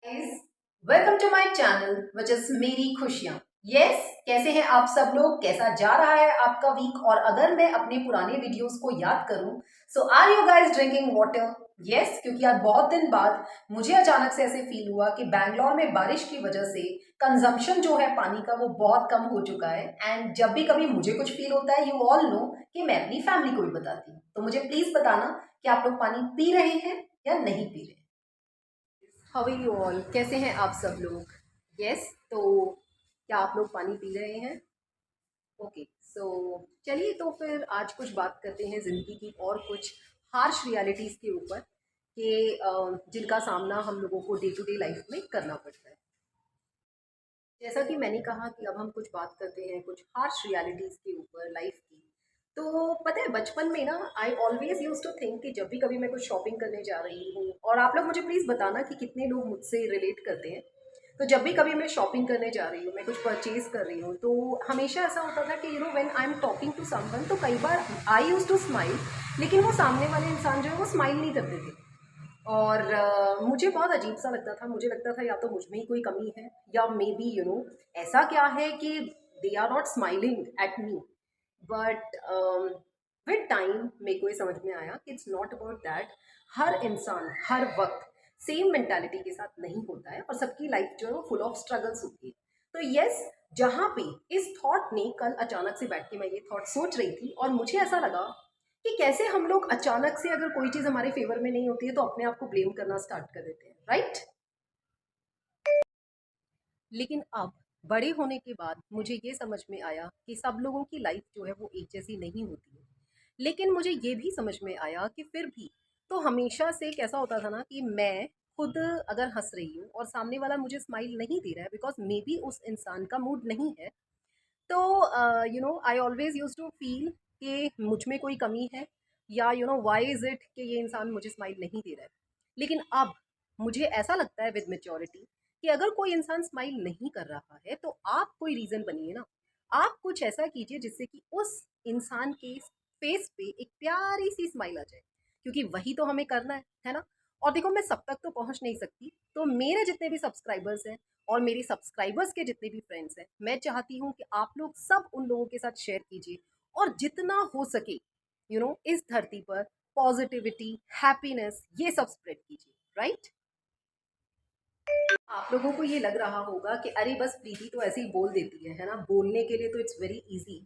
Guys, welcome to my channel which is Meri Khushiyan. Yes, कैसे हैं आप सब लोग? कैसा जा रहा है आपका वीक? और अगर मैं अपने पुराने वीडियोस को याद करूं, so are you guys drinking water? Yes, क्योंकि आज बहुत दिन बाद मुझे अचानक से ऐसे फील हुआ कि बैंगलोर में बारिश की वजह से कंजम्पशन जो है पानी का वो बहुत कम हो चुका है। एंड जब भी कभी मुझे कुछ फील होता है, यू ऑल नो कि मैं अपनी फैमिली को भी बताती हूँ। तो मुझे प्लीज बताना कि आप लोग पानी पी रहे हैं या नहीं पी रहे। How are you all? कैसे हैं आप सब लोग? यस, तो क्या आप लोग पानी पी रहे हैं? ओके, सो चलिए तो फिर आज कुछ बात करते हैं ज़िंदगी की और कुछ हार्श रियलिटीज़ के ऊपर कि जिनका सामना हम लोगों को डे टू डे लाइफ में करना पड़ता है। जैसा कि मैंने कहा कि अब हम कुछ बात करते हैं कुछ हार्श रियलिटीज़ के ऊपर लाइफ की। तो पता है, बचपन में ना I always use to think कि जब भी कभी मैं कुछ शॉपिंग करने जा रही हूँ, और आप लोग मुझे प्लीज़ बताना कि कितने लोग मुझसे रिलेट करते हैं। तो जब भी कभी मैं शॉपिंग करने जा रही हूँ, मैं कुछ परचेज कर रही हूँ, तो हमेशा ऐसा होता था कि when I am talking to someone, तो कई बार आई यूज टू स्माइल, लेकिन वो सामने वाले इंसान जो है वो स्माइल नहीं करते थे। और मुझे बहुत अजीब सा लगता था। मुझे लगता था या तो मुझ में ही कोई कमी है, या मे बी ऐसा क्या है कि they are not smiling at me. But with time मेरे को ये समझ में आया कि इट्स नॉट अबाउट दैट। हर इंसान हर वक्त सेम मेंटालिटी के साथ नहीं होता है, और सबकी लाइफ जो है वो फुल ऑफ स्ट्रगल्स होती है। तो यस, जहाँ पे इस थॉट ने कल अचानक से बैठ के मैं ये थॉट सोच रही थी, और मुझे ऐसा लगा कि कैसे हम लोग अचानक से अगर कोई चीज़ हमारे फेवर में नहीं होती है तो अपने आप को ब्लेम करना स्टार्ट कर देते हैं, राइट? लेकिन अब बड़े होने के बाद मुझे ये समझ में आया कि सब लोगों की लाइफ जो है वो एक जैसी नहीं होती है। लेकिन मुझे ये भी समझ में आया कि फिर भी तो हमेशा से कैसा होता था ना कि मैं खुद अगर हंस रही हूँ और सामने वाला मुझे स्माइल नहीं दे रहा है, बिकॉज मे बी उस इंसान का मूड नहीं है, तो I always use to feel कि मुझ में कोई कमी है, या व्हाई इज इट कि ये इंसान मुझे स्माइल नहीं दे रहा है। लेकिन अब मुझे ऐसा लगता है विद मेच्योरिटी कि अगर कोई इंसान स्माइल नहीं कर रहा है तो आप कोई रीज़न बनिए ना। आप कुछ ऐसा कीजिए जिससे कि उस इंसान के फेस पे एक प्यारी सी स्माइल आ जाए, क्योंकि वही तो हमें करना है ना। और देखो, मैं सब तक तो पहुंच नहीं सकती, तो मेरे जितने भी सब्सक्राइबर्स हैं और मेरी सब्सक्राइबर्स के जितने भी फ्रेंड्स हैं, मैं चाहती हूँ कि आप लोग सब उन लोगों के साथ शेयर कीजिए, और जितना हो सके इस धरती पर पॉजिटिविटी, हैप्पीनेस, ये सब स्प्रेड कीजिए, राइट? आप लोगों को ये लग रहा होगा कि अरे बस प्रीति तो ऐसे ही बोल देती है ना। बोलने के लिए तो इट्स वेरी इजी।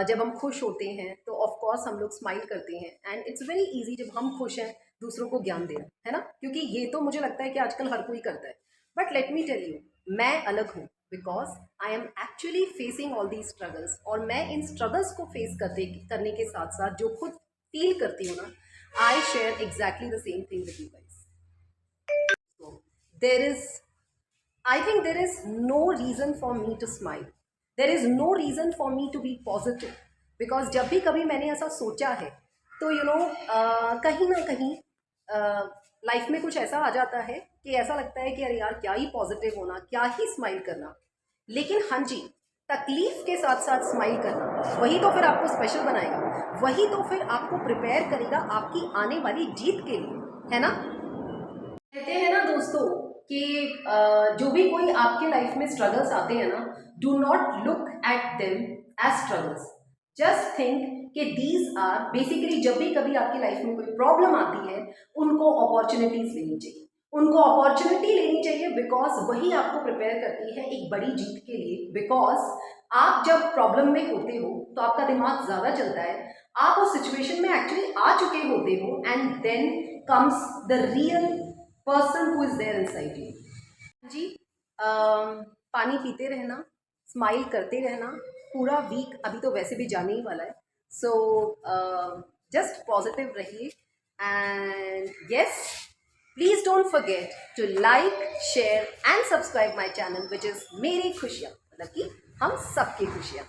जब हम खुश होते हैं तो ऑफ कोर्स हम लोग स्माइल करते हैं, एंड इट्स वेरी इजी जब हम खुश हैं दूसरों को ज्ञान देना, है ना, क्योंकि ये तो मुझे लगता है कि आजकल हर कोई करता है। But let me tell you, मैं अलग हूँ, because I am actually facing all the struggles, और मैं इन स्ट्रगल्स को फेस करने के साथ साथ जो खुद फील करती हूँ ना, I share exactly the same thing with you guys. There is I think there is no reason for me to smile. There is no reason for me to be positive. Because जब भी कभी मैंने ऐसा सोचा है तो कहीं ना कहीं लाइफ में कुछ ऐसा आ जाता है कि ऐसा लगता है कि अरे यार, क्या ही पॉजिटिव होना, क्या ही स्माइल करना। लेकिन हाँ जी, तकलीफ के साथ साथ स्माइल करना, वही तो फिर आपको स्पेशल बनाएगा, वही तो फिर आपको प्रिपेयर करेगा आपकी आने वाली जीत के लिए, है ना। कहते हैं ना दोस्तों कि जो भी कोई आपके लाइफ में स्ट्रगल्स आते हैं ना, do not look at them as struggles, just think कि दीज आर बेसिकली, जब भी कभी आपकी लाइफ में कोई प्रॉब्लम आती है, उनको अपॉर्चुनिटीज लेनी चाहिए, उनको अपॉर्चुनिटी लेनी चाहिए, बिकॉज वही आपको प्रिपेयर करती है एक बड़ी जीत के लिए। बिकॉज आप जब प्रॉब्लम में होते हो तो आपका दिमाग ज्यादा चलता है, आप उस सिचुएशन में एक्चुअली आ चुके होते हो, and then comes the real person who is there inside you. जी, पानी पीते रहना, स्माइल करते रहना। पूरा वीक अभी तो वैसे भी जाने ही वाला है, सो जस्ट पॉजिटिव रहिए, and yes, please don't forget to like, share and subscribe my channel which is Meri Khushiyan, मतलब कि हम सबकी खुशियाँ।